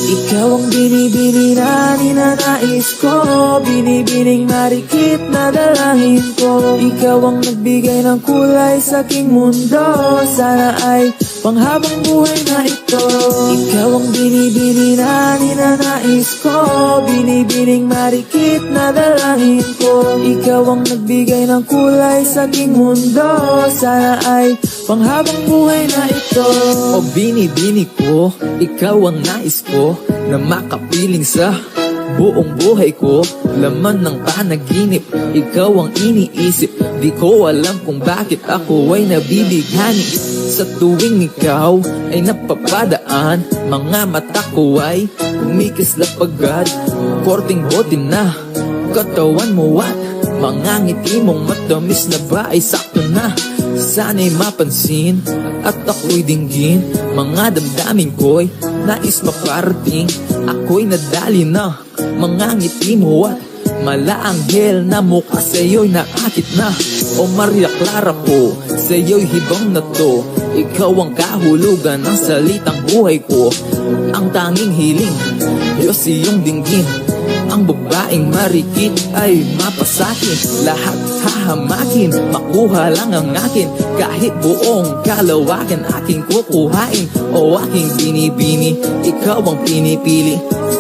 Ikaw ang binibini na ninanais ko, binibining marikit na dalangin ko. Ikaw ang nagbigay ng kulay sa aking mundo, sana ay panghabang buhay na ito. Ikaw ang binibini na ninanais ko, binibining marikit na dalangin ko. Ikaw ang nagbigay ng kulay sa aking mundo, sana ay panghabang buhay na ito. O binibini ko, ikaw ang nais ko na makapiling sa buong buhay ko. Laman ng panaginip, ikaw ang iniisip. Di ko alam kung bakit ako ay nabibighani. Sa tuwing ikaw ay napapadaan, mga mata ko ay kumikislap agad. Korting bote na katawan mo at mga ngiti mong matamis na ba ay sakto na. Sana'y mapansin at ako'y dinggin, mga damdamin ko'y nais maparating. Ako'y nadali na mga ngiti mo at malaanghel na mukha sa'yo'y naakit na. O Maria Clara ko, sa'yo'y hibang na to. Ikaw ang kahulugan ng salitang buhay ko. Ang tanging hiling, Diyos iyong dinggin. Ang babaeng marikit ay mapasakin. Lahat hahamakin, makuha lang ang akin. Kahit buong kalawakan aking kukuhain. O aking binibini, ikaw ang pinipili.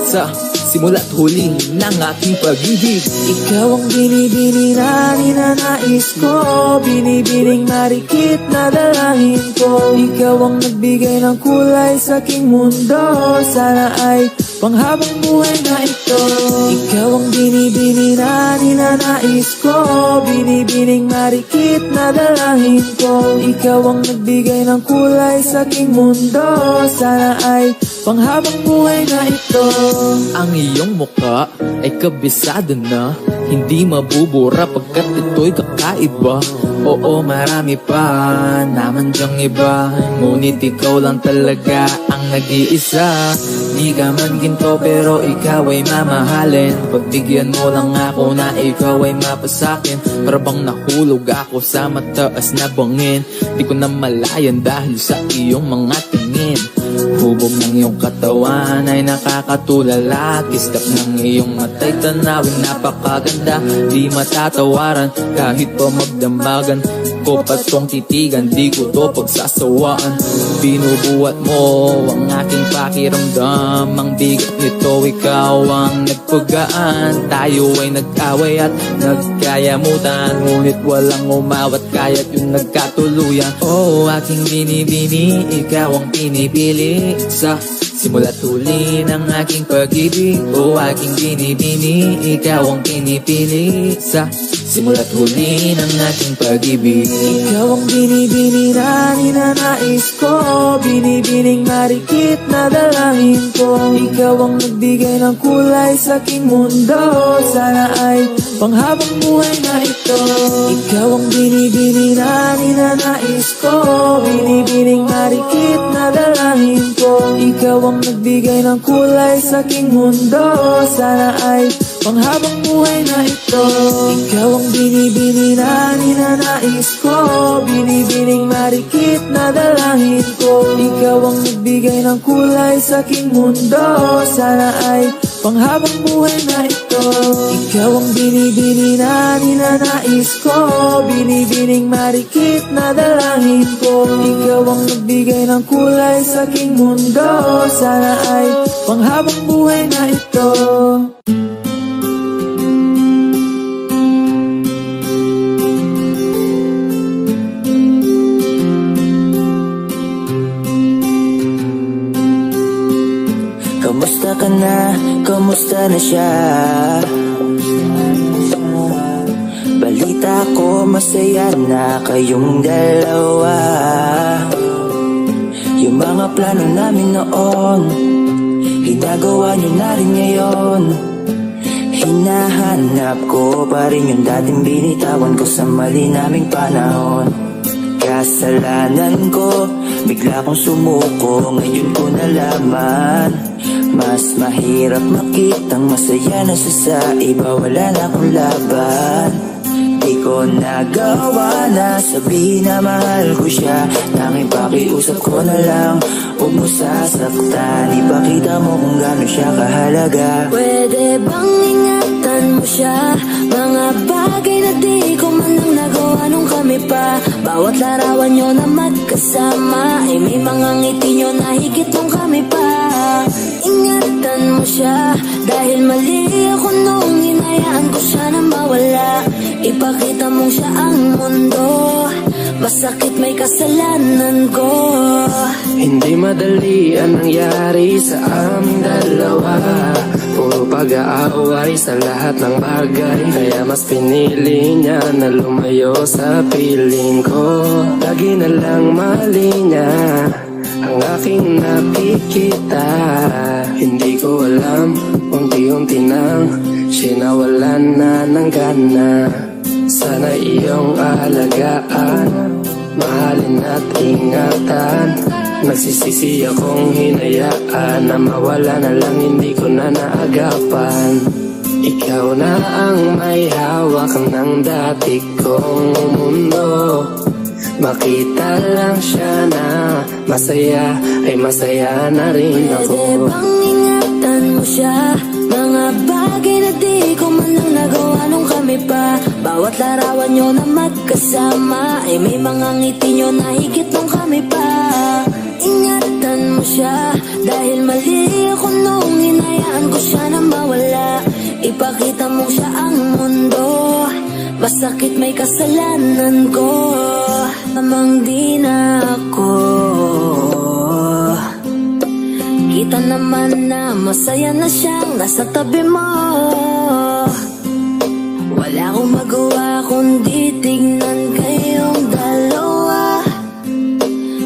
Sa simula't huli ng aking pag-ibig. Ikaw ang binibini na ninanais ko, binibining marikit na dalangin ko. Ikaw ang nagbigay ng kulay sa aking mundo, sana ay panghabang buhay na ito. Ikaw ang binibini na ninanais ko, binibining marikit na dalangin ko. Ikaw ang nagbigay ng kulay sa aking mundo, sana ay panghabang buhay na ito. Ang iyong mukha ay kabisado na, hindi mabubura pagkat ito'y kakaiba. Oo, marami pa naman dyang iba, ngunit ikaw lang talaga ang nag-iisa. Di ka man ginto pero ikaw ay mamahalin. Pagbigyan mo lang ako na ikaw ay mapasakin. Para bang nahulog ako sa mataas na bangin. Di ko na malayan dahil sa iyong mga tingin. Hubog ng iyong katawan ay nakakatulala. Kislap ng iyong matay tanawin napakaganda. Di matatawaran kahit pa magdamagan ko pa tong titigan, di ko to pagsasawaan. Binubuhat mo ang aking pakiramdam. Ang bigat nito, ikaw ang nagpagaan. Tayo ay nag-away at nagkayamutan, ngunit walang umawat kaya't yung nagkatuluyan. Oh, aking binibini, ikaw ang pinipili. Sa simula't huli ng aking pag-ibig. Oh, aking binibini, ikaw ang pinipili. Sa simula't huli ng aking pag-ibig. Ikaw ang binibini na ninanais ko, binibining marikit na dalangin ko. Ikaw ang nagbigay ng kulay sa aking mundo, sana ay panghabang buhay na ito. Ikaw ang binibini na ninanais ko, binibining marikit na dalangin ko. Ikaw ang nagbigay ng kulay sa aking mundo, sana ay panghabang buhay na ito. Ikaw ang binibini na ninanais ko, binibining marikit na dalangin ko. Ikaw ang nagbigay ng kulay sa aking mundo, sana ay panghabang buhay na ito. Ikaw ang binibini na ninanais ko, binibining marikit na dalangin ko. Ikaw ang nagbigay ng kulay sa aking mundo, sana ay panghabang buhay na ito. Kamusta ka na? Kamusta na siya? Balita ko masaya na kayong dalawa. Yung mga plano namin noon, ginagawa niyo na rin ngayon. Hinahanap ko pa rin yung dating binitawan ko sa mali naming panahon. Kasalanan ko, bigla kong sumuko, ngayon ko nalaman. Mas mahirap makitang masaya na siya sa iba, wala na akong laban. Di ko nagawa na sabihin na mahal ko siya. Tanging pakiusap ko na lang, huwag mo sasaktan. Ipakita mo kung gaano siya kahalaga. Pwede bang ingatan mo siya? Mga bagay na di ko man lang nagawa nung kami pa. Bawat larawan nyo na magkasama ay may mga ngiti nyo na higit nung kami pa. Ingatan mo siya dahil mali ako nung hinayaan ko siya na mawala. Ipakita mong siya ang mundo, masakit may kasalanan ko. Hindi madali ang nangyari sa aming dalawa. Puro pag-aaway sa lahat ng bagay, kaya mas pinili niya na lumayo sa piling ko. Lagi na lang mali niya ang aking nakikita. Hindi ko alam, unti-unti nang sinawalan na ng gana. Sana iyong alagaan, mahalin at ingatan. Nagsisisi akong hinayaan na mawala na lang, hindi ko na naagapan. Ikaw na ang may hawak ng dati kong mundo. Makita lang siya na masaya, ay masaya na rin ako. Pwede bang ingatan mo siya? Mga bagay na di ko man lang nagawa nung kami pa. Bawat larawan nyo na magkasama ay may mga ngiti nyo na higit nung kami pa. Ingatan mo siya dahil mali ako nung hinayaan ko siya na mawala. Ipakita mo siya ang mundo, masakit may kasalanan ko. Namang di na ako, kita naman na masaya na siyang nasa tabi mo. Wala akong magawa kundi tignan kayong dalawa.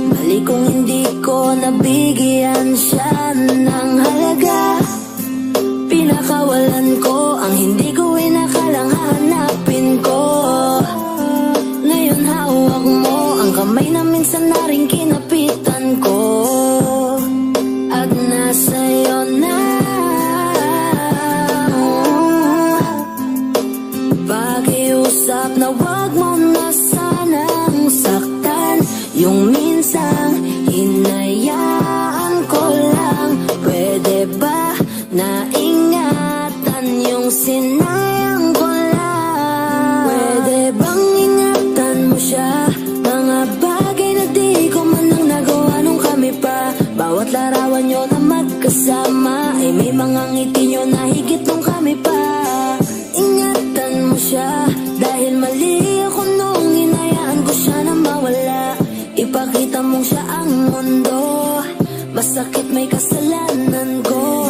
Mali kung hindi ko nabigyan siya ng halaga. Pinakawalan ko ang hindi ko inakalang hanapin ko. Ngayon hawak mo ang kamay na minsan na rin kinapitan ko. At nasa'yo na pakiusap na wag mo na sanang saktan. Yung minsang hinayaan ko lang. Pwede ba na ingatan yung sinayang ko lang? Pwede bang ingatan mo siya? Mga bagay na di ko man lang nagawa nung kami pa. Bawat larawan nyo na magkasama ay may mga ngiti nyo na higit nung kami pa. Ingatan mo siya dahil mali ako nung hinayaan ko siya na mawala. Ipakita mong siya ang mundo, masakit may kasalanan ko.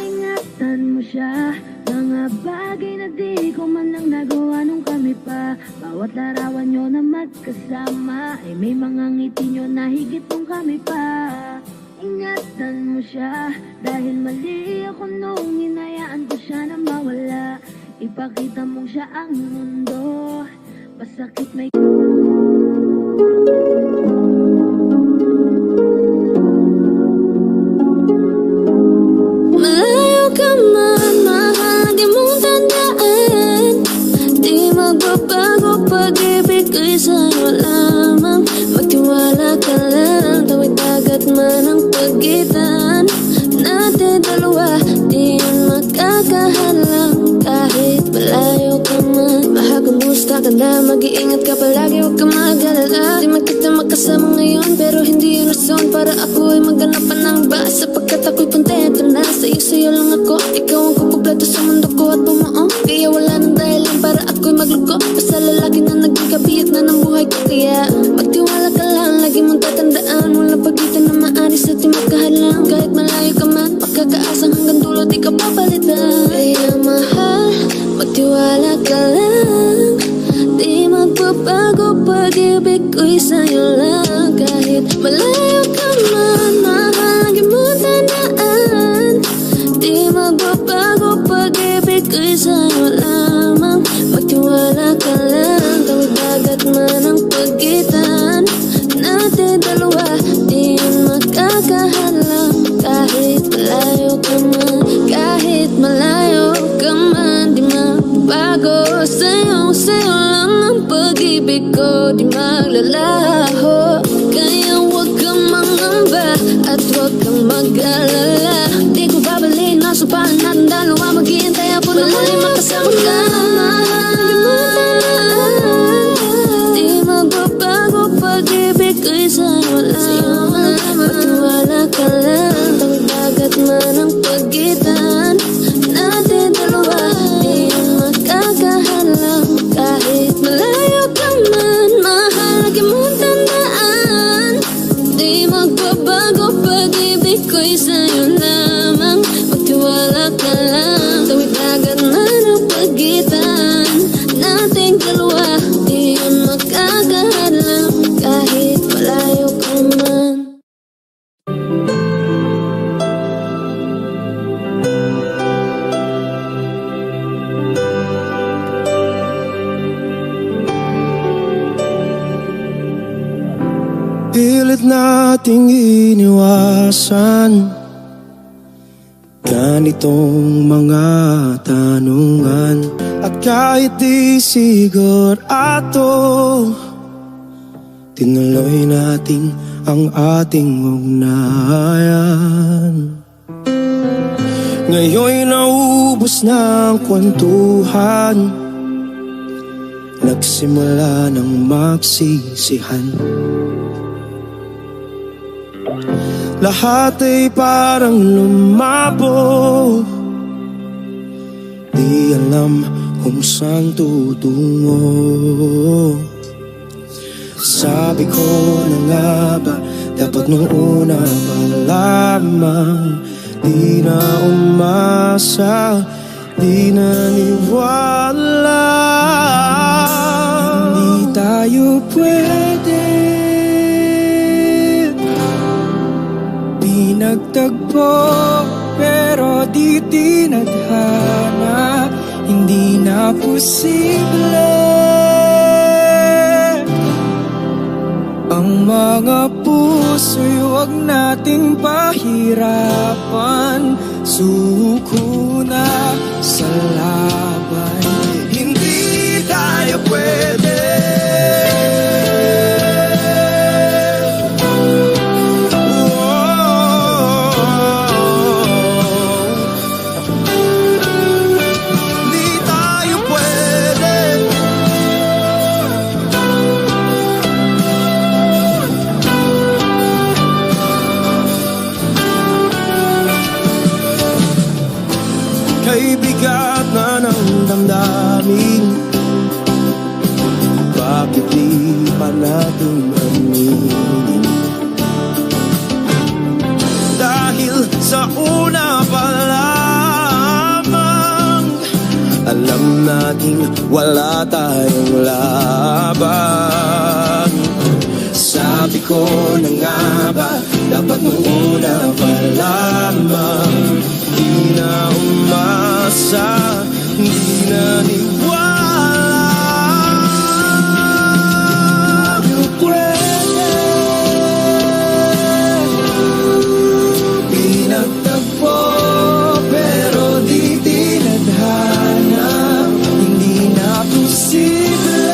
Ingatan mo siya, mga bagay na di ko man lang nagawa nung kami pa. Bawat larawan nyo na magkasama ay may mga ngiti nyo na higit nung kami pa. Ingatan mo siya dahil mali ako nung hinayaan ko siya na mawala. Ipakita mong siya ang mundo, masakit may malayo ka man, mahal di mong tandaan. Di magbabago pag-ibig ko'y sa'yo lamang. Magtiwala ka lang, tawid dagat man ang pagitan natin dalawa, di yan makakahalang. Kahit malayo ka man, mahakamusta ka na, mag-iingat ka palagi, huwag ka mag-alala. Di man kita magkasama ngayon, pero hindi yun rason para ako ay maghanap pa ng iba. Sapagkat ako'y kontento na sa'yo lang ako. Ikaw ang kukumpleto sa mundo ko at bumuo. Kaya wala nang dahilan para ako'y magluko. Basta lalaki na naging kabiyak na ng buhay ko. Kaya magtiwala ka lang, lagi mong tatandaan, walang pagitan na maaris at di makahalang. Kahit malayo ka man, makakaasang hanggang dulo di ka papalitan. Kaya mahal, magtiwala ka lang. Di magbabago pag-ibig ko'y sa'yo lang. Kahit malayo ka man, mahal, lagi mong tandaan. Di magbabago pag-ibig ko'y sa'yo lamang. Magtiwala ka lang, tawid dagat man ang pagitan natin dalawa, di yun makakahalang. Kahit malayo ka man, kahit malayo ka man, di mabago sa'yo lang lamang magtiwala ka lang. Tawid dagat man ang pagitan natin dalawa, di yan makakahalang. Kahit malayo ka man, mahalaga mong tandaan, di magbabago pag-ibig ko'y sa'yo lamang. Magtiwala ka lang. Tawid dagat man ang pagitan nating dalawa, di yan makakahalang. Kahit malayo ka man. Pilit nating iniwasan ganitong mga tanungan. At kahit di sigurado, tinuloy natin ang ating ugnayan. Ngayon'y naubos na ang kwentuhan, nagsimula ng magsisihan. Lahat ay parang lumabo, di alam kung saan tutungo. Sabi ko na nga ba, dapat nung una pa lamang, di na umasa, di naniwala. Hindi tayo pwede, di nagtagpo, pero di tinadhana. Hindi na posible ang mga puso'y huwag nating pahirapan. Suko na sa laban, hindi tayo pwede. Kay bigat na ng damdamin, bakit di pa natin aminin? Dahil sa una pa lamang, alam natin wala tayong laban. Sabi ko na nga ba, dapat nung una pa lamang, di na umasa, di naniwala. You pwede, pinagtagpo, pero di tinadhana. Hindi na posible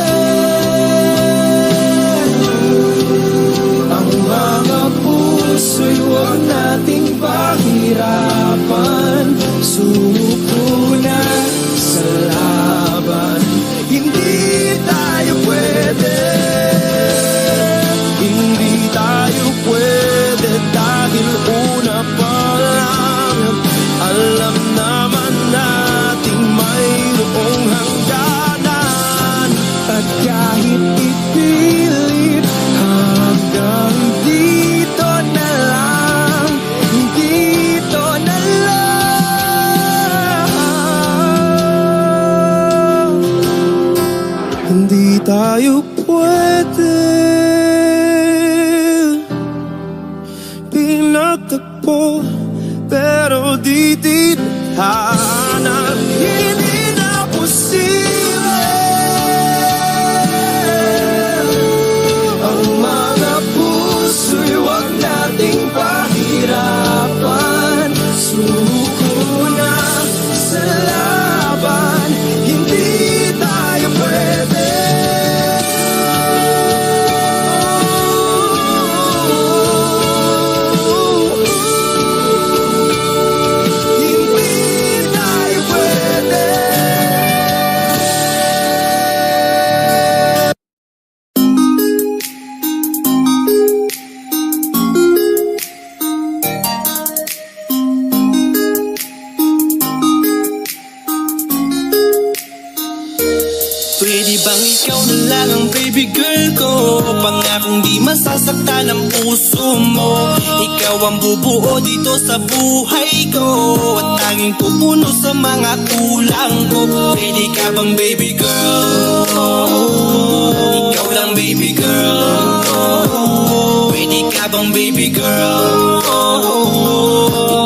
ang mga puso'y huwag nating pahirapan. Suko na sa laban, hindi tayo pwede, hindi tayo pwede. Dahil una pa lang, alam naman nating mayroong hangganan. At kahit ipilit, hanggang dito na lang, dito na lang. Hindi tayo pwede, pinagtagpo, pero di tinadhana. Hindi na posible ang mga puso'y huwag nating pahirapan. Suko na sa laban, hindi tayo pwede. Hindi tayo pwede. baby girl ko. Pangakong di masasaktan ang puso mo. Ikaw ang bubuo dito sa buhay ko, at tanging pupuno sa mga kulang ko. Pwede ka bang baby girl? Ikaw lang baby girl. Pwede ka bang baby girl?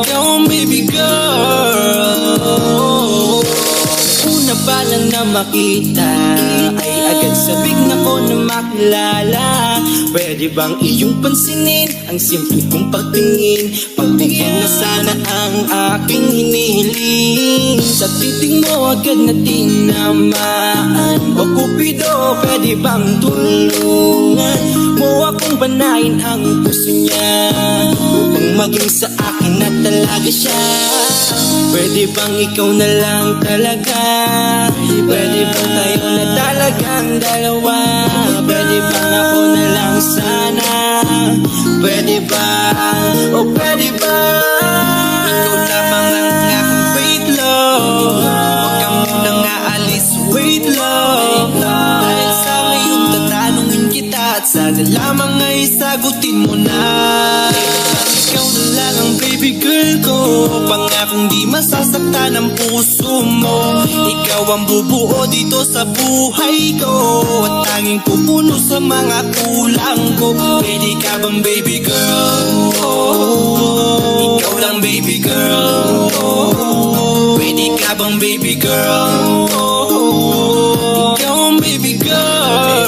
Ikaw ang baby girl. Una pa lang na makita ay agad sabik na ko na makilala. Pwede bang iyong pansinin ang simple kong pagtingin? Pagbigyan na sana ang aking hinihiling. Sa titig mo agad na tinamaan. O Cupido, pwede bang tulungan mo akong banayin ang puso niya, upang maging sa akin na talaga siya? Pwede bang ikaw na lang talaga? Pwede bang tayo na talagang dalawa? Pwede bang ako na lang sana? Pwede ba? O pwede ba? Ikaw lamang ang aking wait love. Huwag ka munang aalis, wait love. Dahil sa ngayon tatanungin kita, at sana lamang ay sagutin mo na. Ikaw na lang ang baby girl ko. Pangakong di masasaktan ang puso mo. Ikaw ang bubuo dito sa buhay ko, at tanging pupuno sa mga kulang ko. Pwede ka bang baby girl? Ikaw lang baby girl. Pwede ka bang baby girl? Ikaw ang baby girl.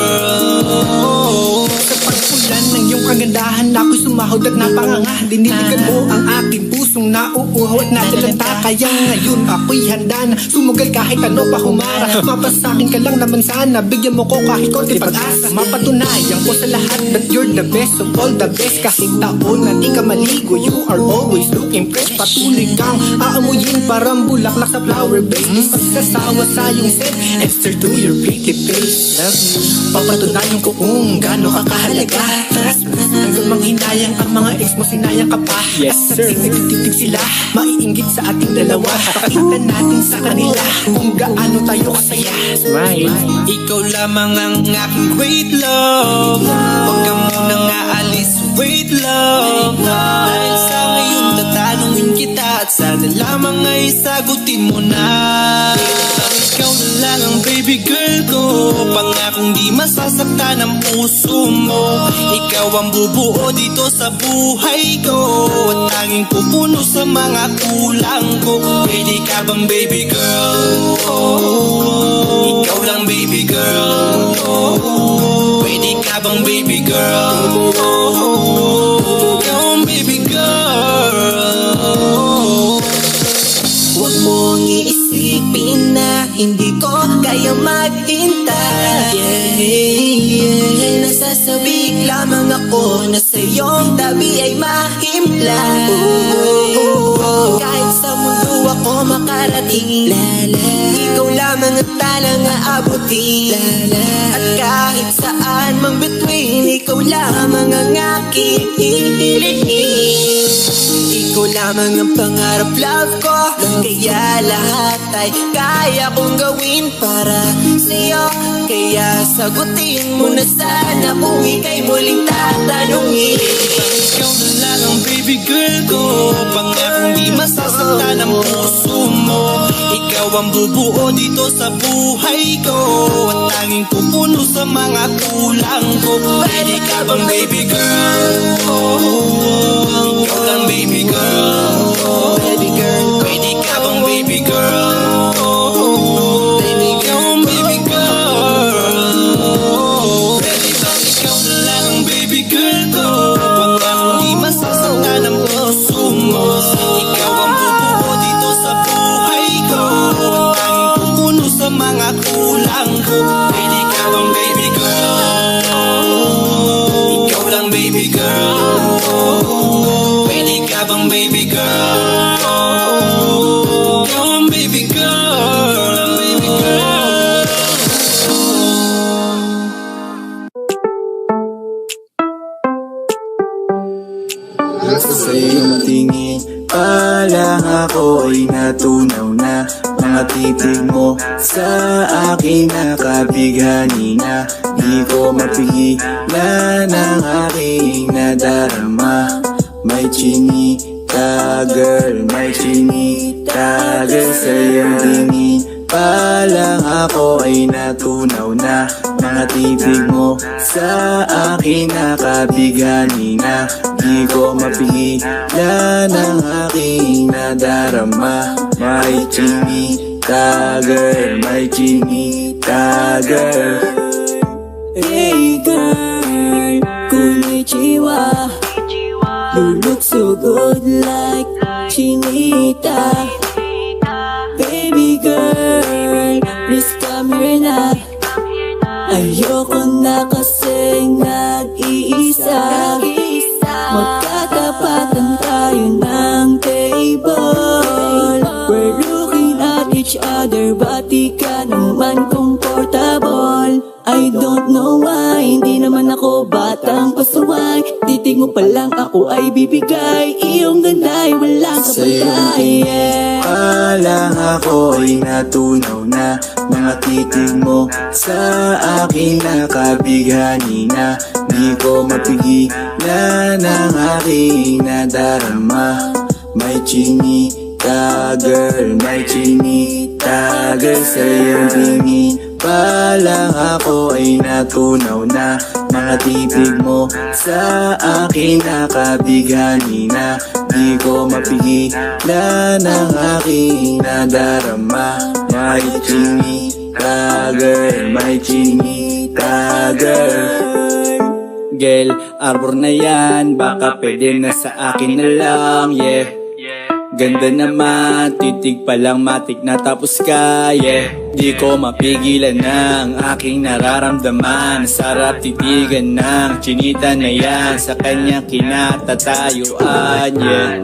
Ng iyong kagandahan ako'y sumahod at napanganga. Diniligan mo ang aking pusong nauuhaw at natalanta. Kaya ngayon ako'y handa na sumugal kahit ano pa humara. Mapasakin ka lang naman sana, bigyan mo ko kahit konti pag-asa. Mapatunayan ko sa lahat that you're the best of all the best. Kahit taon na di ka maligo, you are always looking fresh. Patuloy kang aamuyin parang bulaklak sa flower base. Di magsasawa sa iyong scent, Esther to your pretty face. Love you, papatunayan ko kung gaano ka kahalaga. Hanggang manghinayang ang mga ex mo, sinayang ka pa. Yes sir. At nagtitig sila, maiinggit sa ating dalawa. Pakita natin sa kanila kung gaano tayo kasaya. Smile. Ikaw lamang ang aking wait love. Huwag ka munang aalis, wait love. Dahil sa ngayon tatanungin kita, at sana lamang ay sagutin mo na. Ikaw na lang ang baby girl ko. Pangakong di masasaktan ang puso mo. Ikaw ang bubuo dito sa buhay ko, at tanging pupuno sa mga kulang ko. Pwede ka bang baby girl? Ikaw lang baby girl. Pwede ka bang baby girl? Ikaw ang baby girl. Huwag mong iisipin na hindi ko kaya maghintay. Nasasabik lamang ako na sa iyong tabi ay mahimpla. Kahit sa mundo ako makarating, ikaw lamang ang talang aabutin. At kahit saan mang between, ikaw lamang ang aking hihilihin. Ikaw lamang ang pangarap love ko, kaya lahat ay kaya kong gawin para sa'yo. Kaya sagutin mo na sana kung ika'y muling tatanungin. Ikaw na lang ang baby girl ko. Pangakong di masasaktan ang puso mo. Ikaw ang bubuo dito sa buhay ko, at tanging pupuno sa mga kulang ko. Pwede ka bang baby girl? Ikaw lang baby girl. Baby girl. Pwede ka bang baby girl? Baby girl, baby girl. Pwede bang ikaw na lang ang baby girl ko? Pangakong di masasaktan ang puso mo. Ikaw ang bubuo dito sa buhay ko, at tanging pupuno sa mga kulang ko. Pwede ka bang baby girl? Ikaw lang baby girl. Pwede ka bang baby girl? Ikaw ang baby girl. Baby girl. Sa iyong tingin pa lang ako ay natunaw na. mga titig mo sa akin nakabighani na. Di ko mapigilan ang aking nadarama. May chinita girl, may chinita girl. Sa iyong tingin pa lang ako ay natunaw na. Mga titig mo sa akin nakabighani na. Di ko mapigilan ang aking nadarama. May chinita girl, may chinita girl. Hey girl, konnichiwa. You look so good like chinita. Baby girl, please come here na. Ayoko na kasing nag-iisa. Magkatapatan tayo ng table. We're looking at each other, ba't di ka naman comfortable? I don't know why, hindi naman ako batang pasuway. Titig mo pa lang ako ay bibigay. Iyong ganda ay walang kapatay. Palang ako ay natunaw na. Mga titig mo sa akin nakabighani na. Di ko mapigilan ang aking nadarama. May chinita girl, may chinita girl. Sa iyong tingin palang ako ay natunaw na. Mga titig mo sa akin nakabighani na. Di ko mapigilan ang aking nadarama. May chinita girl, may chinita girl. Girl, arbor na yan, baka pwede na sa akin na lang, yeah. Ganda naman, titig pa lang matik na tapos ka, yeah. Di ko mapigilan ng aking nararamdaman. Sarap titigan ng chinita na yan, sa kanya kinatatayuan, yeah.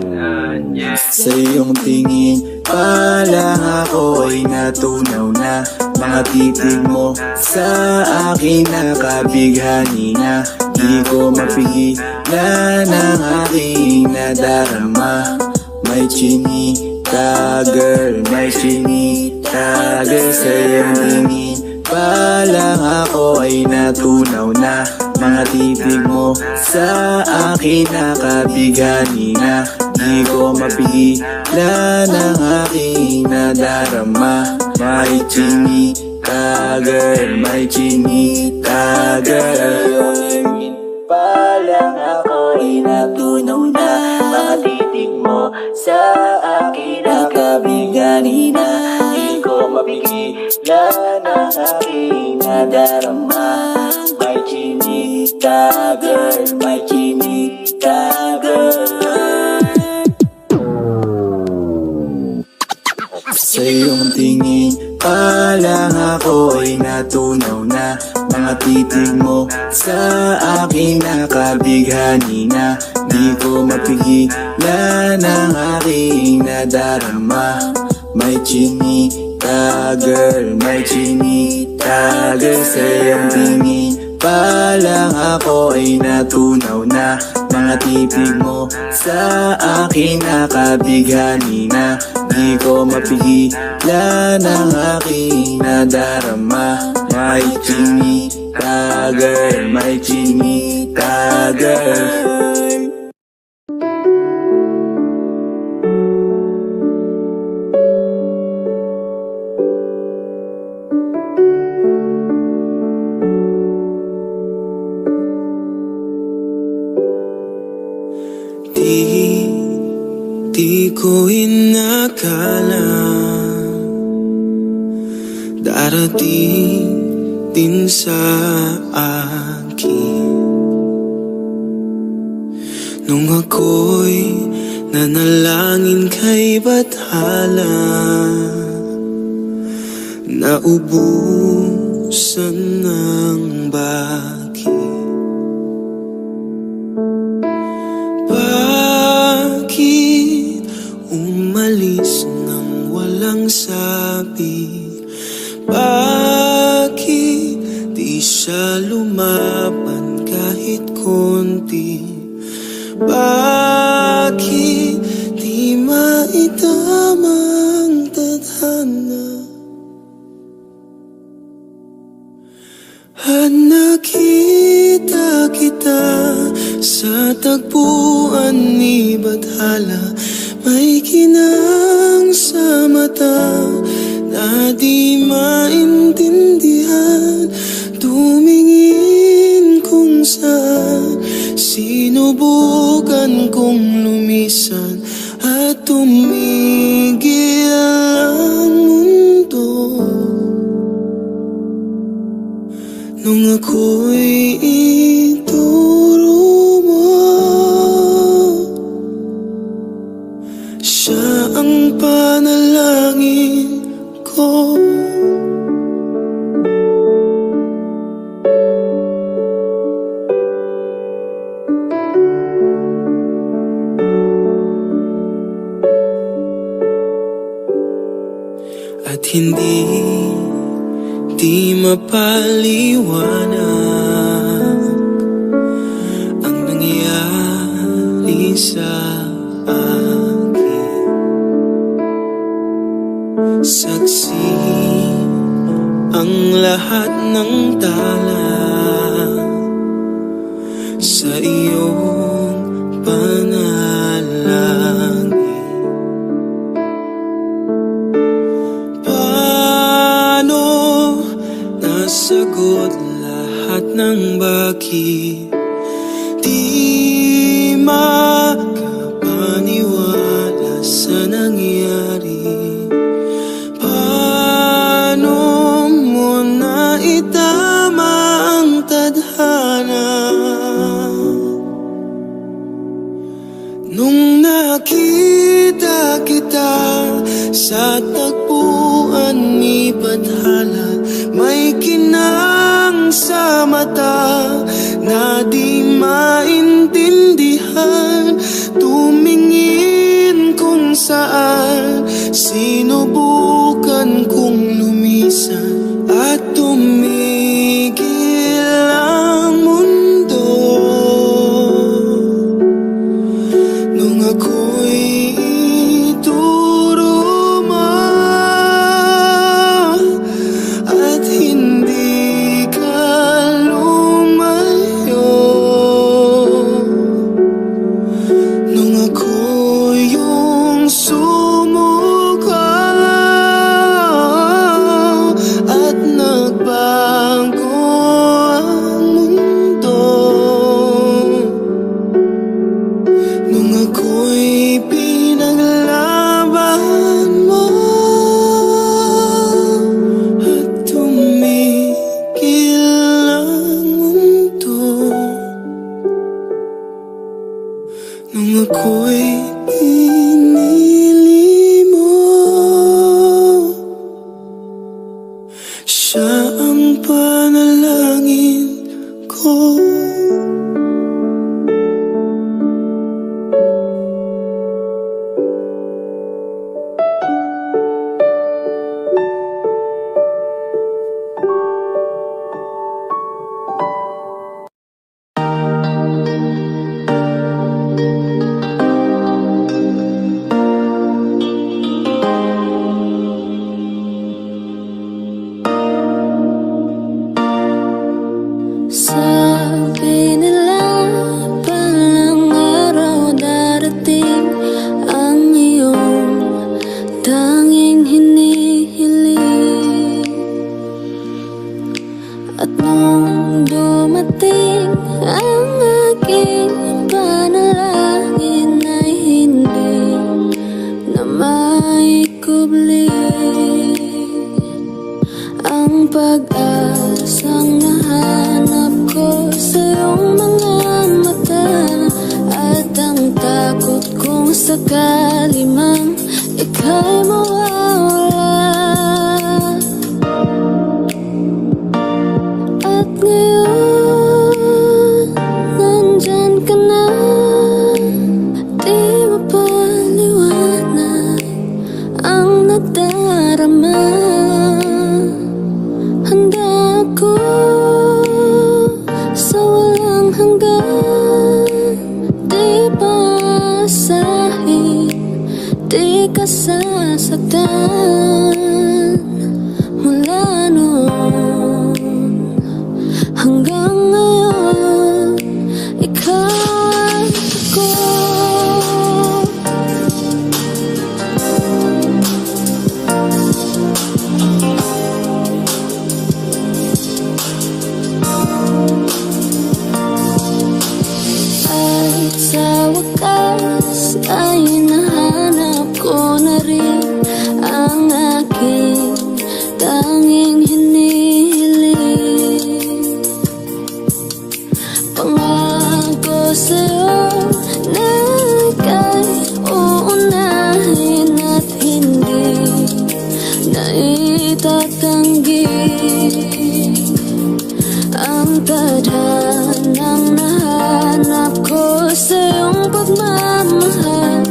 Sa iyong tingin palang ako ay natunaw na. Mga titig mo sa akin nakabighani na. Di ko mapigilan ang aking nadarama. May chinita girl, may chinita girl. Sa iyong tingin palang ako ay natunaw na. Mga titig mo sa akin nakabighani na. Di ko mapigilan ang aking nadarama. May chinita girl, may chinita girl. Palang ako ay natunaw na. Mga titig mo sa akin nakabighani na. Di ko mapigilan ang aking nadarama. May chinita girl, may chinita girl. Sa iyong tingin palang ako ay natunaw na. Mga titig mo sa akin nakabighani na. Di ko mapigilan ang aking nadarama. May chinita girl, may chinita girl. Sa iyong tingin palang ako ay natunaw na. Mga titig mo sa akin nakabighani na. Di ko mapigilan ang aking nadarama. May chinita girl, may chinita girl. Di ko inakala darating din sa akin nung ako'y nanalangin kay Bathala. Naubusan ng bakit. Bakit umalis nang walang sabi? Bakit di siya lumaban kahit konti? Bakit di maitamang tadhana? tagpuan ni Bathala. May kinang sa mata na di maintindihan. Tumingin kung saan, sinubukan kong lumisan at tumigil ang mundo. Nung ako'y ituro mo, siya ang panalangin ko. At hindi mapaliwanag ang nangyari sa akin. Saksi ang lahat ng tala sa iyong panalangin. Sagot lahat ng bakit di makapaniwala sa nangyari. Paano mo na itama ang tadhana nung nakita kita sa tagpuan ni Bathala? May kinang sa mata na di maintindihan. Tumingin kung saan, sinubukan kong lumisan at tumigil ang mundo. Nung ako'y ituro mo at hindi ka lumayo, nung ako yung sumuko at nagbago ang mundo, nung ako'y pinaglaban mo at tumigil ang mundo, nung ako'y pinili mo, siya ang panalangin ko. Sabi nila palang araw darating ang iyong tanging hinihiling. At nung dumating ang aking panalangin ay hindi na maikubli ang pag-asang nahanap ko sa iyong mga mata, at ang takot kung sakali mang ika'y mawawala. At ngayon, nandyan ka na, di mapaliwanag ang nadarama. Handa ako sa walang hanggan, di basahin, di ka sasaktan. Mula noon hanggang ngayon, ikaw at ako. pagmamahal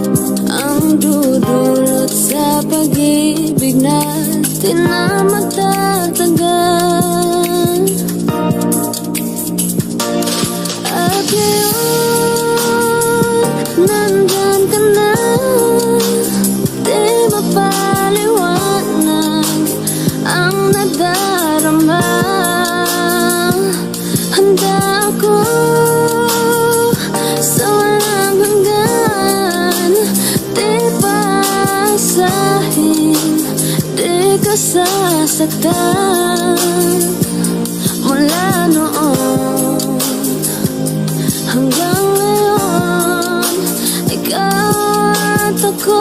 ang dudulot sa pag-ibig natin na magtatagal. At ngayon, nandyan ka na, di mapaliwanag ang nadarama. Handa ako sa walang hanggan, di pasahin, di ka sasaktan. Mula noon hanggang ngayon, ikaw at ako.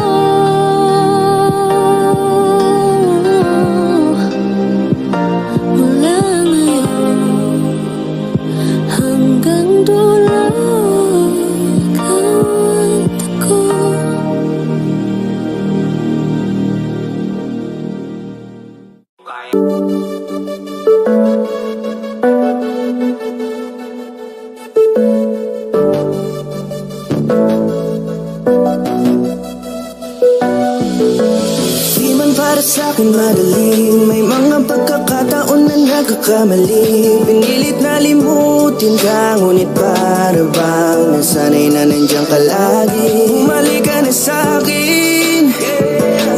Mula ngayon hanggang dulo, ikaw at ako. Di man para sa'kin madaling, may mga pagkakataon na nagkakamali. Pinilit na limutin ka, ngunit para bang nasanay na nandiyan ka lagi. Bumalik ka na sa'kin,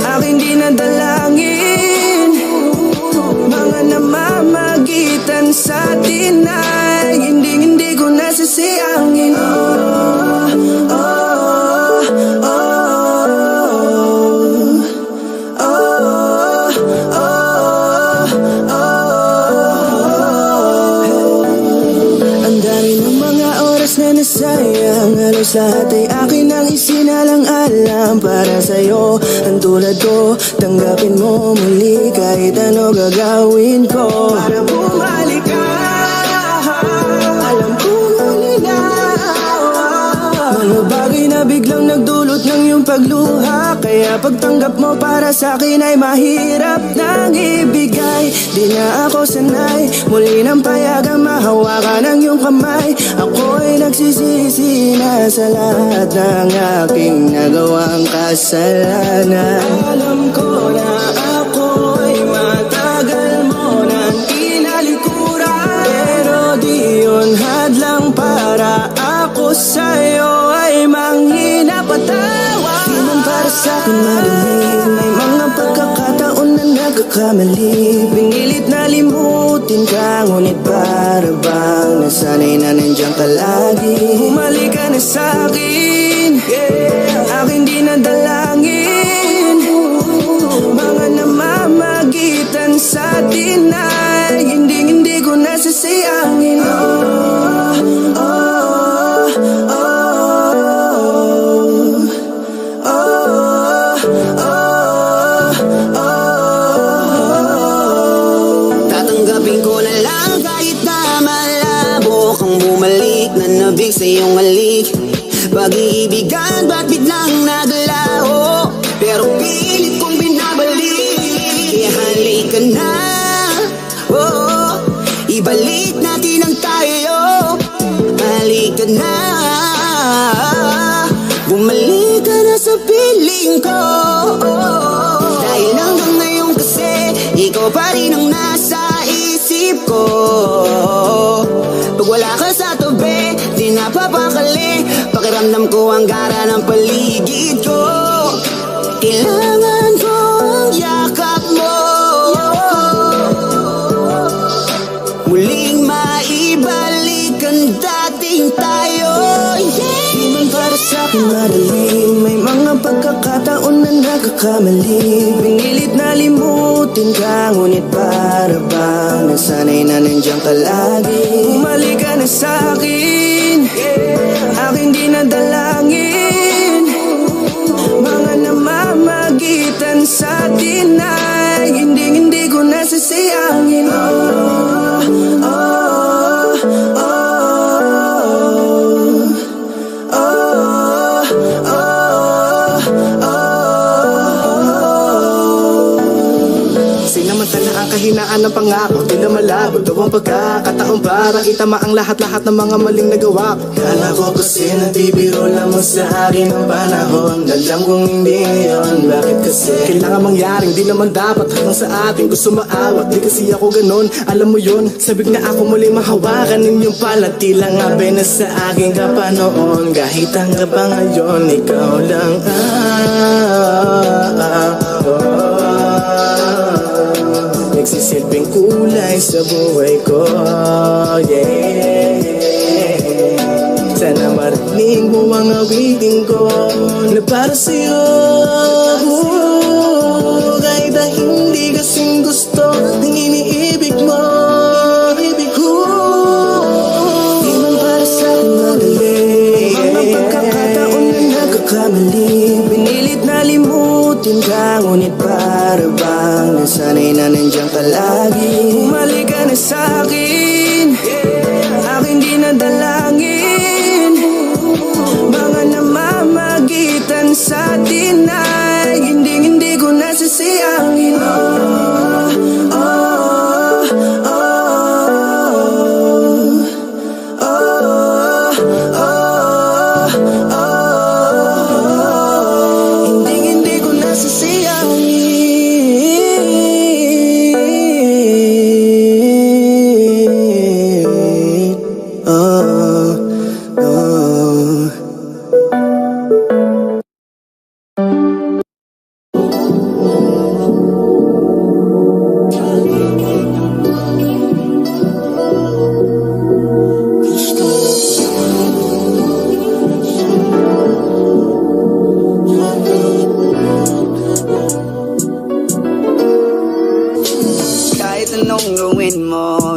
aking di nadalangin. Mga namamagitan sa'tin ay hindi ko nasasayangin. Nasayang halos lahat ay akin ang isinalang-alam para sa'yo. Ang tulad ko, tanggapin mo muli kahit ano gagawin ko para bumalik ka. Alam ko ngunit mga bagay na biglang nagdulot ng iyong pagluha, kaya pagtanggap mo para sa'kin ay mahirap nang ibigay. Di na ako sanay, muli nang payagang mahawakan ang iyong kamay. Ako'y nagsisisi na sa lahat ng aking nagawang kasalanan. Alam ko na ako'y matagal mo nang tinalikuran, pero di yun hadlang para ako sa'yo ay manghina patawad. Di man para sa'kin madaling, may mga pagkakataon na nagkakamali. Pinilit na limutin ka, ngunit para bang nasanay na nandiyan ka lagi. Bumalik ka na sa'kin, aking di nadalangin. Mga namamagitan sa'tin ay hindi ko nasasayangin. Tatanggapin ko na lang kahit na malabo kang bumalik na nabig sa iyong halik. Pag-iibigan ba't biglang naglaho, pero pilit kong binabalik. Kaya halika na, oh, ibalik natin ang tayo. Halika na, bumalik ka na sa piling ko. Dahil hanggang ngayon kasi ikaw pa rin ang nasa isip ko. Pag wala ka sa tabi, di napapakali. Pakiramdam ko ang gara ng paligid ko. Kailangan ko ang yakap mo, muling maibalik ang dating tayo. Di man para sa'kin madaling, may mga pagkakataon na nagkakamali. Pinilit na limutin ka, ngunit para bang nasanay na nandiyan ka lagi. Bumalik ka na sa'kin, aking di nadalangin. Mga namamagitan sa'tin ay hindi ko nasasayangin. Sinamantala ang kahinaan Tinamaan ng pangako, di na malabo daw ang pagkakataon para itama ang lahat-lahat ng mga maling nagawa ko. Kala ko kasi nabibiro lang mo sa akin ang panahon. Alam kong hindi ngayon, bakit kasi kailangan mangyaring di naman dapat hanggang sa atin gusto maawat. Di kasi ako ganun, alam mo yun. Sabik na ako muli mahawakan ninyong palat. Tila nga na sa akin ka pa noon. Kahit hanggang pa ngayon, ikaw lang nagsisilbing kulay sa buhay ko, yeah. Sana marinig mo ang awitin ko na para sa'yo, kahit na hindi kasing gusto ng iniibig mo. Di man para sa'kin madali, mga pagkakataon na nagkakamali. Pinilit na limutin ka, ngunit para bang nasanay na nandiyan ka lagi. Bumalik ka na sa'kin, aking di nadalangin. Mga namamagitan sa atin ay hindi ko nasasayangin.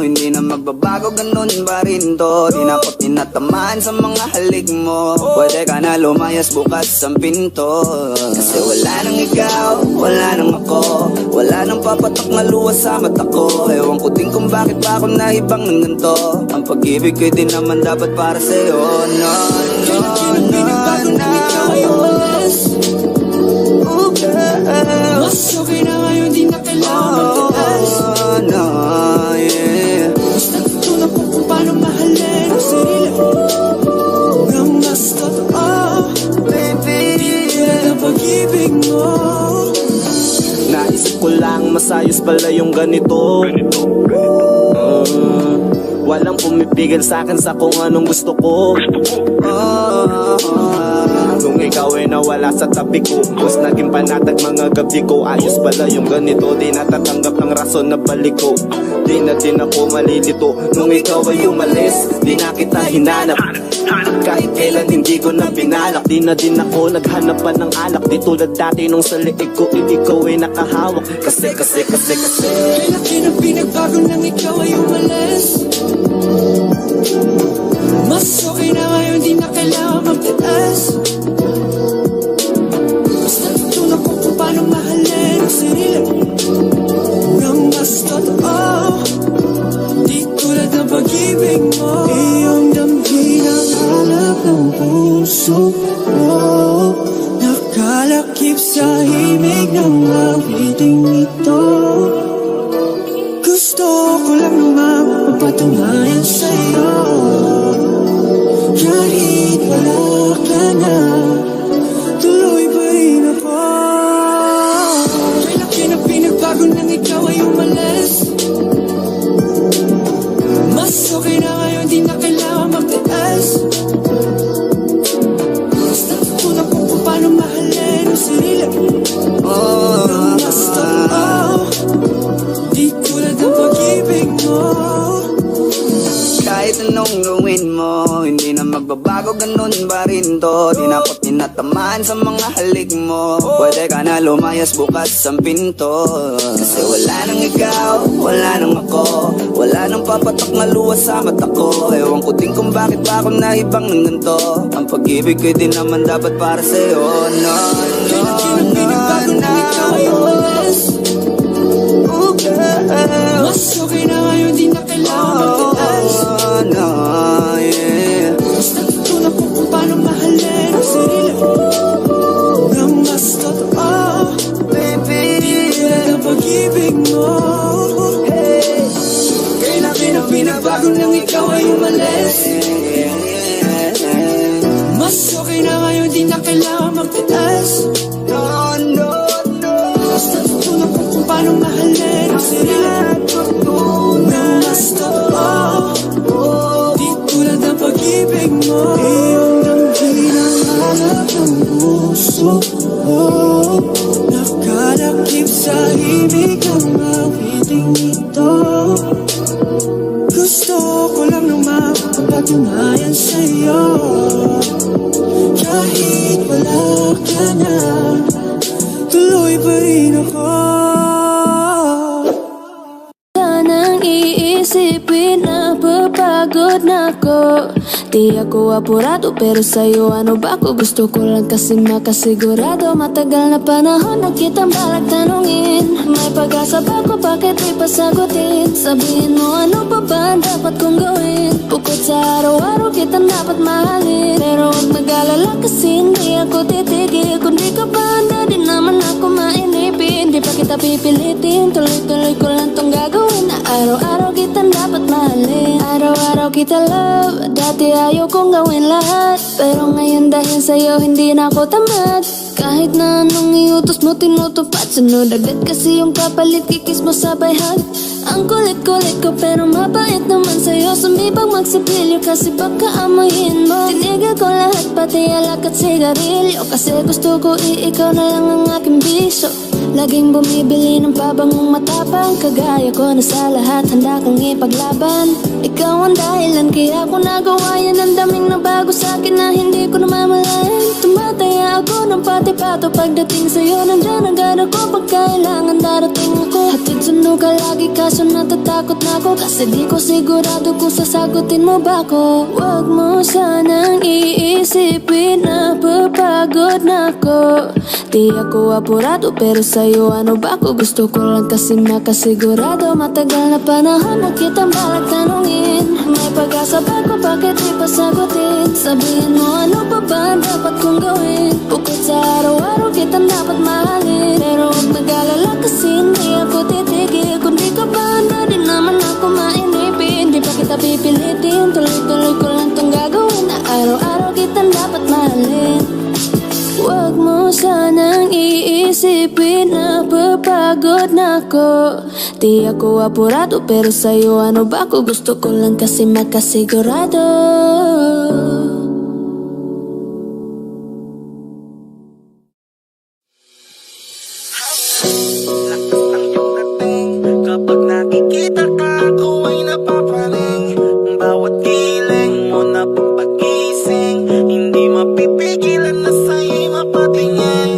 Hindi ko magbabago, ganun ba rin to? Di na ko tinatamaan sa mga halik mo. Pwede ka na lumayas, bukas ang pinto. Kasi wala nang ikaw, wala nang ako, wala nang papatok na luwas sa mata ko. Ewan ko din kung bakit pa ako nahibang ng ganito. Ang pag-ibig ko'y di naman dapat para sa'yo. No, no, no, no. Mas okay na ngayon, di na kailangan magtaas. No, yeah. Mas natutunan ko kung paano mahalin ang sarili ng mas totoo. Baby, di tulad ang pag-ibig mo. Naisip ko lang, masayos pala yung ganito. Walang pumipigil sa'kin sa kung anong gusto ko. Nung ikaw ay nawala sa tabi ko, mas naging panatag mga gabi ko. Ayos pala yung ganito, di natatanggap ng rason na balik ko. Di na din ako malilito. Nung ikaw ay umalis, di na kita hinanap. Kahit kailan hindi ko na binalak. Di na din ako naghanap pa ng alak. Di tulad dati nung sa liig ko, ikaw ay nakahawak. Kasi laki na pinagbago nang ikaw ay umalis. Mas okay na ngayon, di na kailangan magtaas. Mas natutunan ko kung paano mahalin ang sarili ng mas totoo. Di tulad ng pag-ibig mo. Iyong damhin ang hanap ng puso mo. Nakalakip sa himig ng awiting ito. Gusto ko lang naman mapatunayan sa'yo. Kahit wala ka na, tuloy pa rin ako. May laki na pinagbago nang ikaw ay umalis. Mas okay na ngayon, di na kailangan magtaas. Mas natutunan ko kung paano mahalin ang sarili ng mas totoo. Di tulad ng pag-ibig mo. Kahit anong gawin mo, hindi na magbabago, ganun ba rin to? Di na ko tinatamaan sa mga halik mo. Pwede ka na lumayas, bukas ang pinto. Kasi wala nang ikaw, wala nang ako, wala nang papatok na luwas sa mata ko. Ewan ko din kung bakit pa ako nahibang ng ganito. Ang pag-ibig ko'y di naman dapat para sa'yo. No, no, no, no. Mas okay na ngayon, di na kailangan magtaas. No, yeah. Mas natutunan ko kung paano mahalin ang sarili ng mas totoo. Baby, di tulad ang pag-ibig mo. Hey. Basta tutunan ko kung paano mahalin ang sarili nang mas totoo. Di tulad ng pag-ibig mo, iyong damhin ang hanap ng puso ko. Nakalakip sa ibig ang mawiting ito. Gusto ko lang nang mapapatunayan sa'yo, kahit wala ka na, tuloy pa rin ako. Sanang iisipin na papagod na ako. Di ako apurado pero sa'yo ano ba ako? Gusto ko lang kasi makasigurado. Matagal na panahon na kitang balak tanungin. May pag-asa ba ko? Bakit di pa sagutin? Sabihin mo ano pa ba ang dapat kong gawin? Bukod sa araw-araw kitang dapat mahalin. Pero huwag mag-alala kasi hindi ako titigil. Kung di ka pa handa di naman ako mainipin. Di pa kita pipilitin, tuloy-tuloy ko lang tong gagawin. Na araw-araw kitang dapat mahalin. Araw-araw kita love. Dati ayaw kong gawin lahat, pero ngayon dahil sa'yo hindi na ako tamad. Kahit na anong iutos mo tinutupad. Sunod agad kasi yung kapalit, kikis mo sabay hug. Ang kulit-kulit ko pero mabait naman sa'yo. Sumibang magsipilyo kasi baka amoyin mo. Tinigil ko lahat pati alak at sigarilyo, kasi gusto ko ikaw na lang ang aking bisyo. Laging bumibili ng pabangong matapang, kagaya ko na sa lahat handa kang ipaglaban. Ikaw ang dahilan kaya ako nagawa yan. Ang daming nabago sa'kin na hindi ko namamalayan. Tumataya ako ng pati-pato pagdating sa'yo. Nandyan agad ako pag kailangan darating ako. Hatid sundo ka lagi kaso natatakot na ako, kasi di ko sigurado kung sasagutin mo ba ako. Huwag mo sanang iisipin na papagod na ako. Di ako apurado pero sa'yo ano ba ako? Gusto ko lang kasi makasigurado. Matagal na panahon na kitang balak tanungin. May pag-asa ba ko? Bakit di pa sagutin? Sabihin mo ano pa ba ang dapat kong gawin? Bukod sa araw-araw kitang dapat mahalin. Pero huwag mag-alala kasi hindi ako titigil. Kung di ka pa handa di naman ako mainipin. Di pa kita pipilitin, tuloy-tuloy ko lang tong gagawin. Na araw-araw kitang dapat mahalin. Huwag mo sanang iisipin na papagod na ako. Di ako apurado pero sa'yo ano ba ako? Gusto ko lang kasi makasigurado. Kapag nakikita ka, ako ay napapaling. Bawat giling mo na pagpagising, hindi mapipigilan na sa'yo'y mapatingin.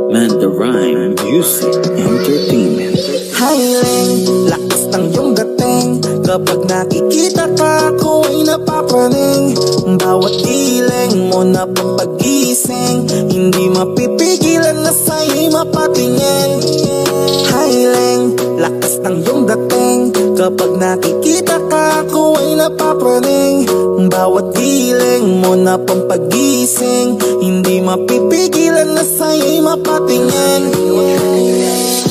Mandarine Music Entertainment. Hiling, lakas ng iyong dating. Kapag nakikita ka, ako ay napapaling. Bawat giling mo na pagpagising, hindi mapipigilan na sa'yo'y mapatingin. Hiling, lakas ng iyong dating. Kapag nakikita ka, ako ay napapaling. Bawat giling mo na pampagising, hindi mapipigilan na sa'yo'y mapatingin.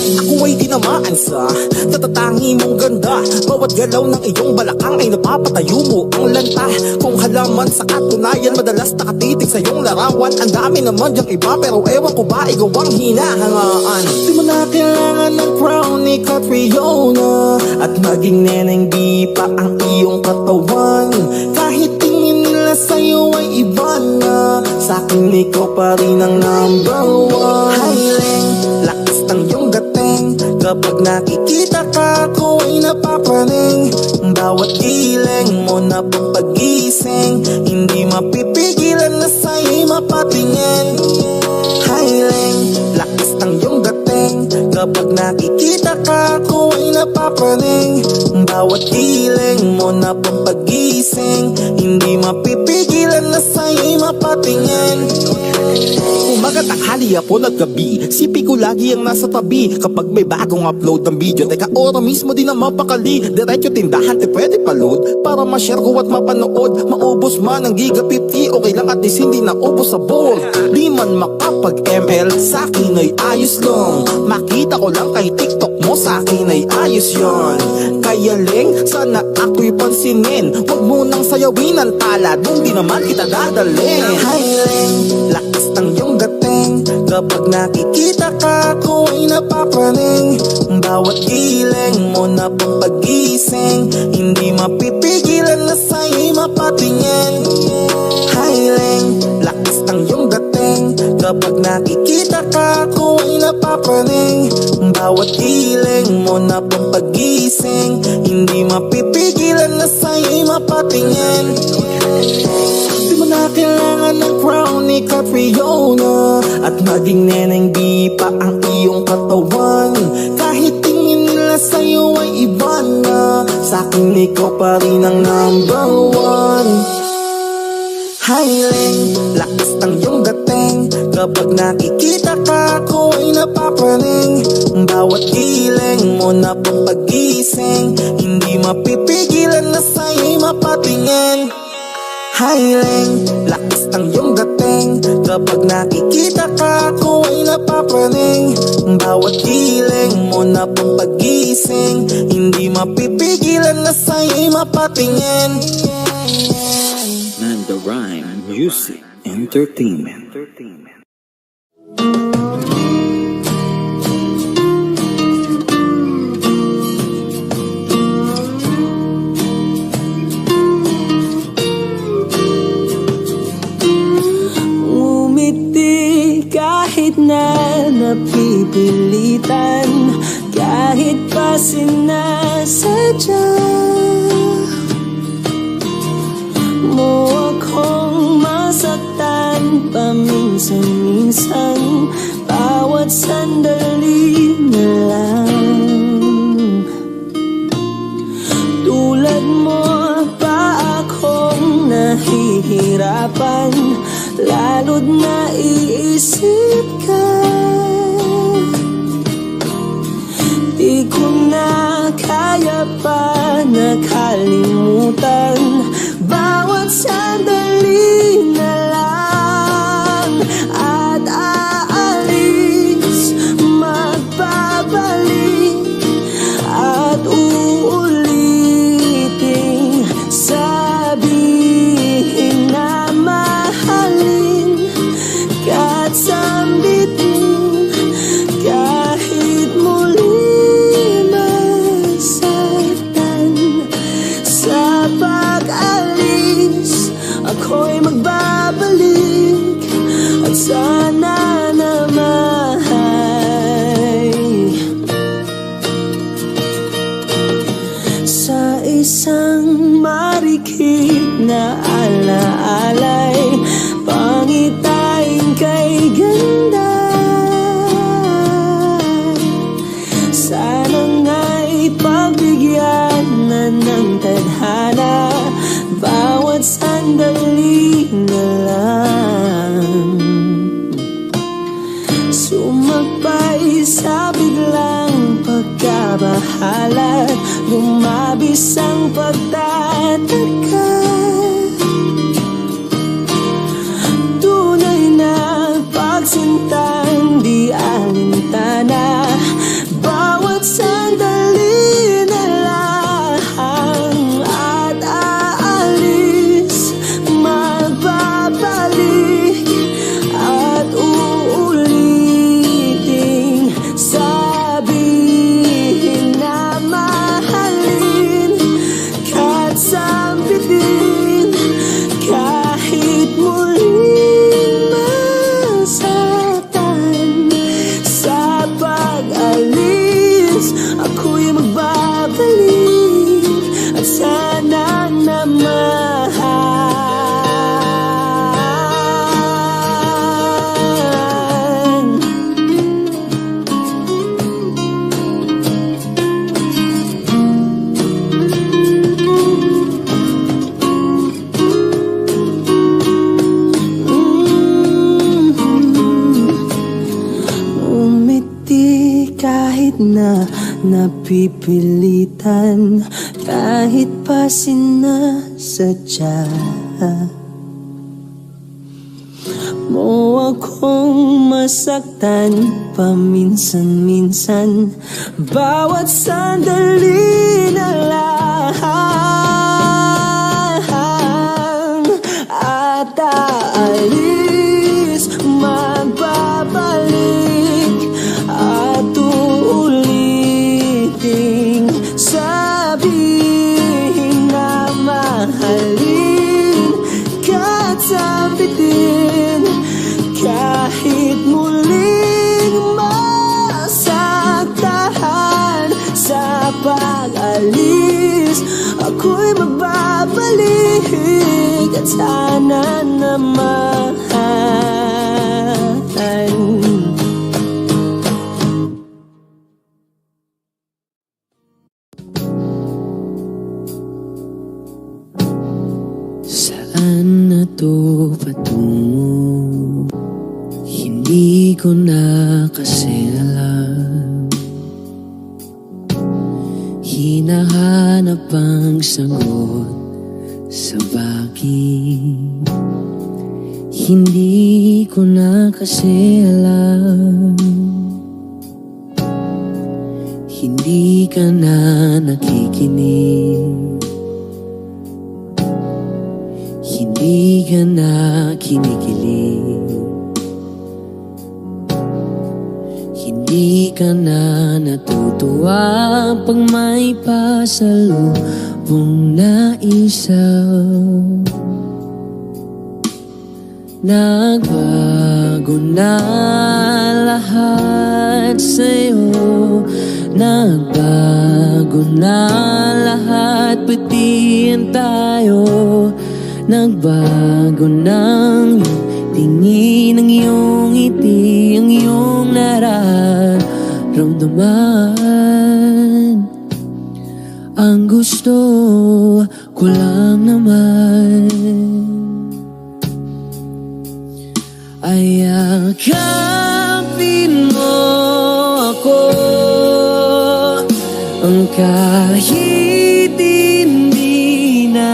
Ako ay tinamaan sa tatatangi mong ganda. Bawat galaw ng iyong balakang ay napapatayo mo ang lanta. Kung halaman sa katunayan, madalas nakatitig sa iyong larawan. Ang dami naman diyang iba pero ewan ko ba ikaw ang hinahangaan. Di mo na kailangan ng crown ni Catriona, at maging neneng di pa ang iyong katawan. Kahit tingin nila sa'yo ay iba na, sa'kin ikaw pa rin ang number one. Hiling, lakas ng iyong dating. Kapag nakikita ka, ako ay napapaling. Bawat giling mo na pampagising, hindi mapipigilan na sa'yo'y mapatingin. Hiling, lakas ng iyong dating. Kapag nakikita ka, ako ay napapaling. Bawat giling mo na pampagising, hindi mapipigilan na sa'yo'y mapatingin. Umaga, tanghali, hapon at gabi, sipi ko lagi ang nasa tabi. Kapag may bagong upload ng video, teka ora mismo di na mapakali. Diretso tindahan, te pwede pa-load para ma-share ko at mapanood. Maubos man ang giga 50, okay lang at least hindi na ubos sa board. Di man makapag-ML, sa'kin ay ayos lang. Makita ko lang kay TikTok mo sa akin ay ayos yon. Kaya Leng, sana ako'y pansinin. Huwag mo nang sayawin ang palad kung di naman kita dadalhin. Hi Leng, lakas ng iyong dating. Kapag nakikita ka, ako ay napapraning. Bawat giling mo na pang pagising, hindi mapipigilan na sa'yo'y mapatingin. Hi Leng, lakas ng iyong dating. Kapag nakikita ka, ako ay napapraning. Bawat giling mo na pang pagising, hindi mapipigilan na sa'yo'y mapatingin. Di mo na kailangan ng crown ni Catriona, at maging neneng di pa ang iyong katawan. Kahit tingin nila sa'yo ay iba na, sa'kin ikaw pa rin ang number one. Hi Leng, lakas ng iyong dating. Kapag nakikita ka, ako ay napapraning. Bawat giling mo na pang pagising, hindi mapipigilan na sa'yo'y mapatingin. Hi Leng, lakas ng iyong dating. Kapag nakikita ka, ako ay napapraning. Bawat giling mo na pang pagising, hindi mapipigilan na sa'yo'y mapatingin. Manda Rhyme Music Entertainment. Umiti kahit na napipilitan, kahit pa sinasadya mo akong masaktan paminsan-minsan, bawat sandali na lang. Tulad mo pa akong nahihirapan, lalo't naiisip ka. Di ko na kaya pa nakalimutan, bawat sandali na lang. At aalis, magbabalik, at uulitin, sabihin na mahalin ka't sambitin, kahit muli masaktan. Sa pag-alis, ako'y magbabalik, at sana naman sa isang marikit na alaalay, pangitain kay ganda. Sana nga'y pagbigyan na ng tadhana, bawat sandali na lang. Sumakbay sa biglang pagkabahala, lumabis ang pagtataka. Tunay na pagsintang di alintana, bawat sandali na lang. At aalis, magbabalik, at uulitin, sabihin na mahalin ka't sambitin, kahit muli masaktan. Sa pag-alis, ako'y magbabalik, at sana naman umiti kahit na napipilitan, kahit pa sinasadya mo akong masaktan paminsan-minsan. Bawat sandali na lang at aalis, magbabalik at uulitin, sabihin na mahalin ka't sabitin, kahit muling masaktan. Sa pag-alis ako'y magbabalik at sana naman saan na to patungo? Hindi ko na kasi alam. Hinahanap ang sagot sa bakit. Hindi ko na kasi alam. Hindi ka na nakikinig. Hindi ka na kinikilig. Hindi ka na natutuwa pag may pasalubong na isa. Nagbago na lahat sa'yo. Nagbago na lahat, pati yan tayo. Nagbago ng tingin, ang iyong ngiti, ang iyong nararamdaman. Ang gusto ko lang naman ay yakapin mo ako, ang kahit hindi na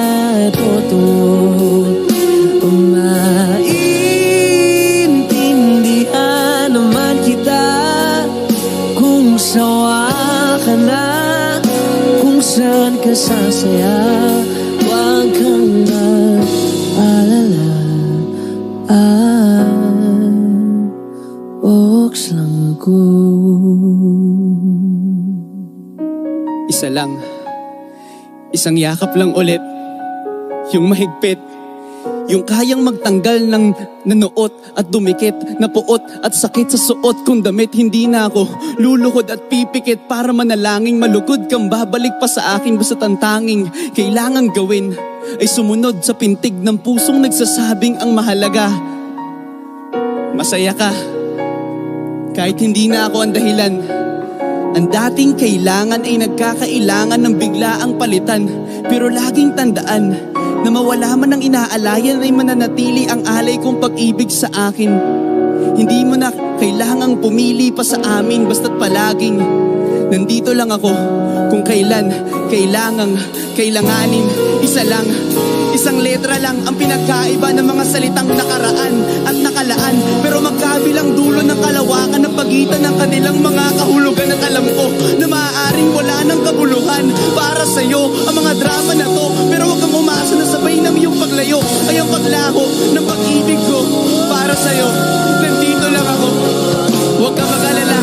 totoo. Maintindihan naman kita kung sawa ka na, kung saan ka sasaya. Huwag kang mag-alala, Ox lang ako. Isa lang, isang yakap lang ulit, yung mahigpit, yung kayang magtanggal ng nanuot at dumikit, na puot at sakit sa suot kong damit. Hindi na ako luluhod at pipikit para manalangin malugod kang babalik pa sa akin. Basta ang tanging kailangan gawin ay sumunod sa pintig ng pusong nagsasabing ang mahalaga masaya ka. Kahit hindi na ako ang dahilan, ang dating kailangan ay nagkakailangan ng biglaang palitan. Pero laging tandaan na mawala man ang inaalayan ay mananatili ang alay kong pag-ibig sa akin. Hindi mo na kailangang pumili pa sa amin, basta't palaging nandito lang ako kung kailan kailanganin. Isa lang, isang letra lang ang pinagkaiba ng mga salitang nakaraan at nakalaan. Pero magkabilang dulo ng kalawakan ng pagitan ng kanilang mga kahulugan. At alam ko na maaaring wala ng kabuluhan para sa'yo ang mga drama na to. Pero huwag kang umasa na sabay ng iyong paglayo ay ang paglaho ng pag-ibig ko para sa'yo. Nandito lang ako, huwag kang mag-alala.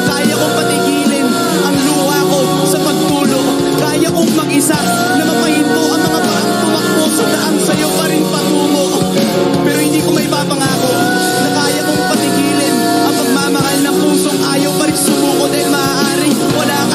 Kaya kong patigilin ang luha ko sa pagtulo. Kaya kong mag-isa na mapahinto ang mga paang tumakbo sa daan sa'yo pa rin patungo. Pero hindi ko may papangako na kaya kong patigilin ang pagmamahal ng pusong ayaw pa rin sumuko. Dahil maaari wala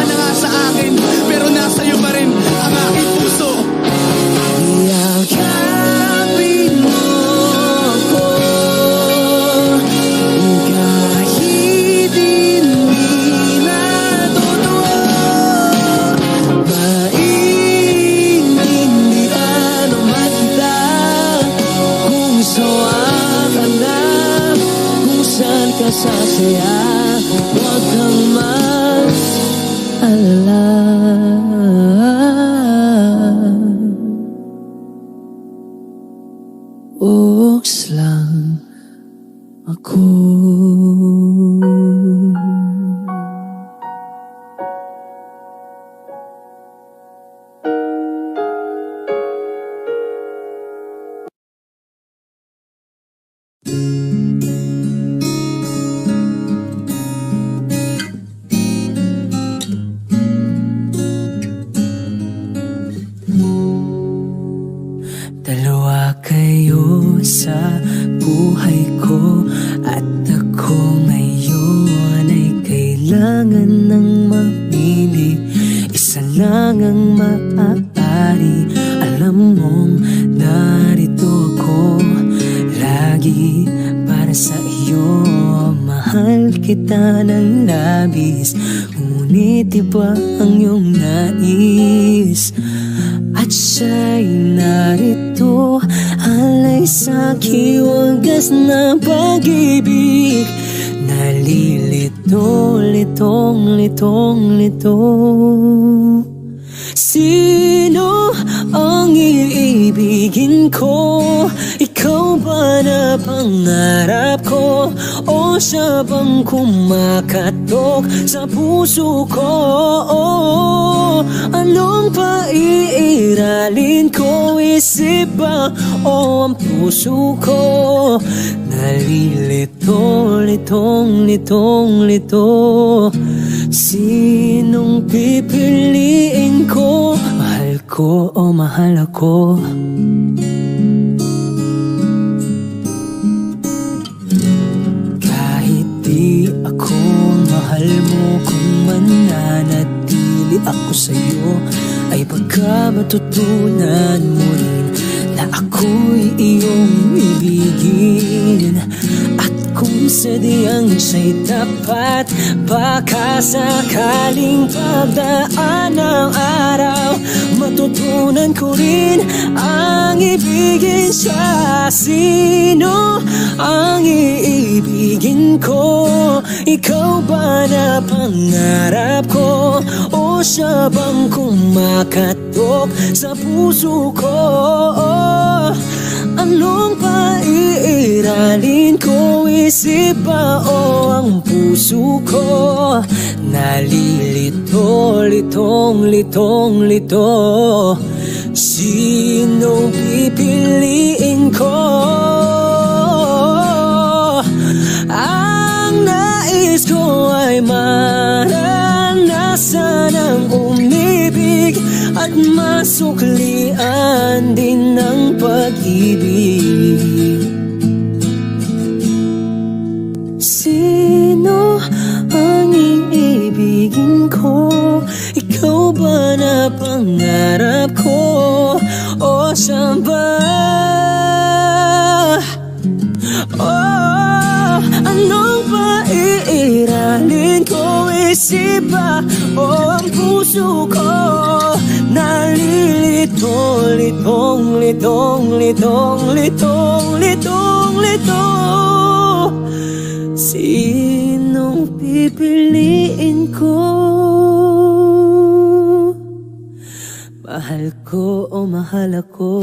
pumili. Isa lang ang maaari. Alam mong narito ako lagi para sa iyo. Mahal kita ng labis, ngunit iba ang iyong nais. At siya'y narito, alay sa kiwagas na pag-ibig. Nalilito, litong, litong, lito. Sino ang iibigin ko? Ikaw ba na pangarap ko? O siya bang kumakatok sa puso ko? Anong paiiralin ko? Isip ba o ang puso ko? Nalilito, litong, litong, lito. Sinong pipiliin ko? Mahal ko o mahal ako? Kahit di ako mahal mo, kung mananatili ako sa'yo, ay pagka matutunan mo rin na ako'y iyong ibigin. At kung sadyang siya'y tapat, baka sakaling pagdaan ng araw, matutunan ko rin ang ibigin siya. Sino ang iibigin ko? Ikaw ba na pangarap ko? O siya bang kumakatok sa puso ko? Anong paiiralin ko? Isip ba o ang puso ko? Nalilito, litong, litong, lito. Sinong pipiliin ko? Ang nais ko ay maranasan ang umibig at masuklian din ng pag-ibig. Sino ang iibigin ko? Ikaw ba na pangarap ko? O siya ba? Oh, anong paiiralin ko? Isip ba o ang puso ko? Nalilito, litong, litong, litong, litong, litong, litong. Sinong pipiliin ko? Mahal ko o mahal ako?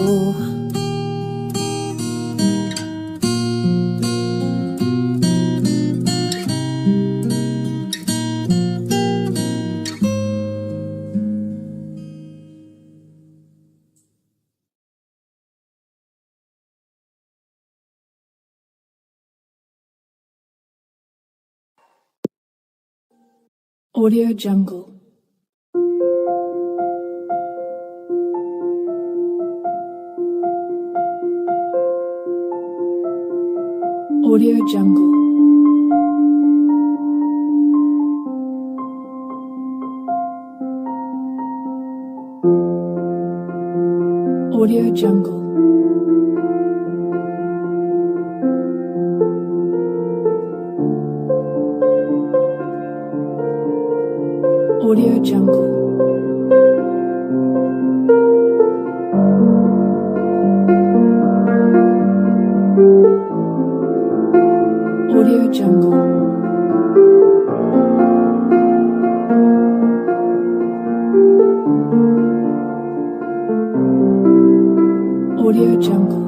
Audio Jungle. Audio Jungle. Audio Jungle. Audio Jungle. Audio Jungle. Audio Jungle.